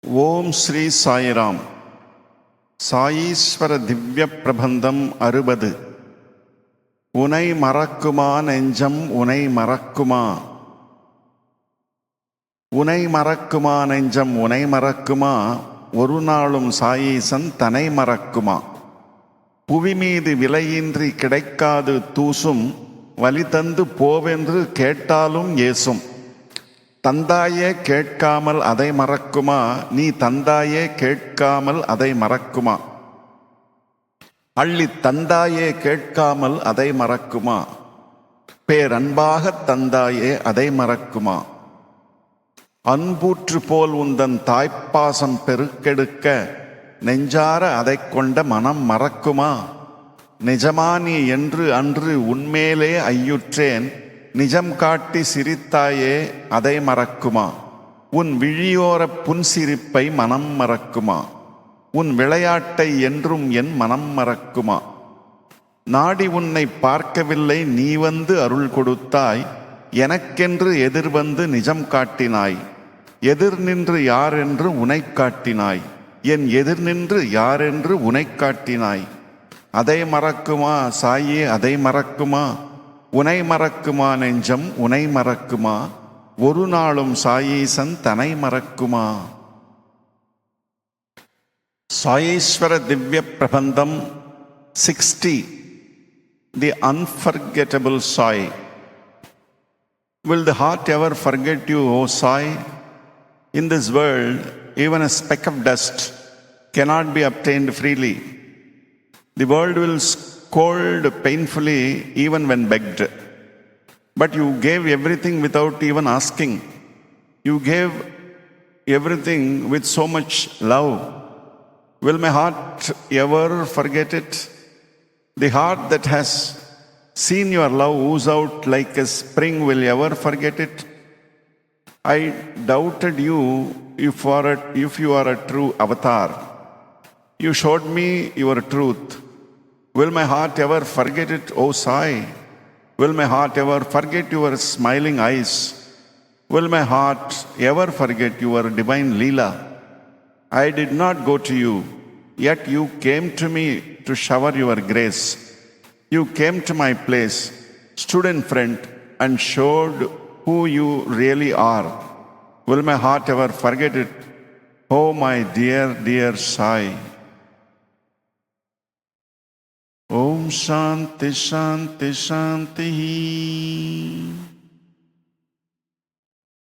ஓம் ஸ்ரீ சாயிராம். சாயீஸ்வர திவ்ய பிரபந்தம் 60. உனை மறக்குமா நெஞ்சம் உனை மறக்குமா? உனை மறக்குமா நெஞ்சம் உனை மறக்குமா? ஒரு நாளும் சாயீசன் தனை மறக்குமா? புவி மீது விலையின்றி கிடைக்காது தூசும், வலி தந்து போவென்று கேட்டாலும் ஏசும். தந்தாயே கேட்காமல் அதை மறக்குமா? நீ தந்தாயே கேட்காமல் அதை மறக்குமா? அள்ளி தந்தாயே கேட்காமல் அதை மறக்குமா? பேரன்பாக தந்தாயே அதை மறக்குமா? அன்பூற்று போல் உந்தன் தாய்ப்பாசம் பெருக்கெடுக்க நெஞ்சார அதை கொண்ட மனம் மறக்குமா? நிஜமானி என்று அன்று உன்மேலே ஐயுற்றேன், நிஜம் காட்டி சிரித்தாயே அதை மறக்குமா? உன் விழியோர புன்சிரிப்பை மனம் மறக்குமா? உன் விளையாட்டை என்றும் என் மனம் மறக்குமா? நாடி உன்னை பார்க்கவில்லை, நீ வந்து அருள் கொடுத்தாய், எனக்கென்று எதிர்வந்து நிஜம் காட்டினாய். எதிர் நின்று யாரென்று உனை காட்டினாய், என் எதிர் நின்று யாரென்று உனை காட்டினாய். அதை மறக்குமா சாயே அதை மறக்குமா? உனை மறக்குமா நெஞ்சம் உனை மறக்குமா? ஒரு நாளும் சாயீசன் தனை மறக்குமா? சாயீஸ்வர Divya Prabandham 60. The unforgettable Sai. Will the heart ever forget you, O Sai? In this world, even a speck of dust cannot be obtained freely. The world will scold painfully even when begged. But you gave everything without even asking. You gave everything with so much love. Will my heart ever forget it? The heart that has seen your love ooze out like a spring will ever forget it? I doubted you if you are a true avatar. You showed me your truth. Will my heart ever forget it, O Sai? Will my heart ever forget your smiling eyes? Will my heart ever forget your divine Leela? I did not go to you, yet you came to me to shower your grace. You came to my place, stood in front, and showed who you really are. Will my heart ever forget it, oh my dear, dear Sai? Om Shanti Shanti Shanti.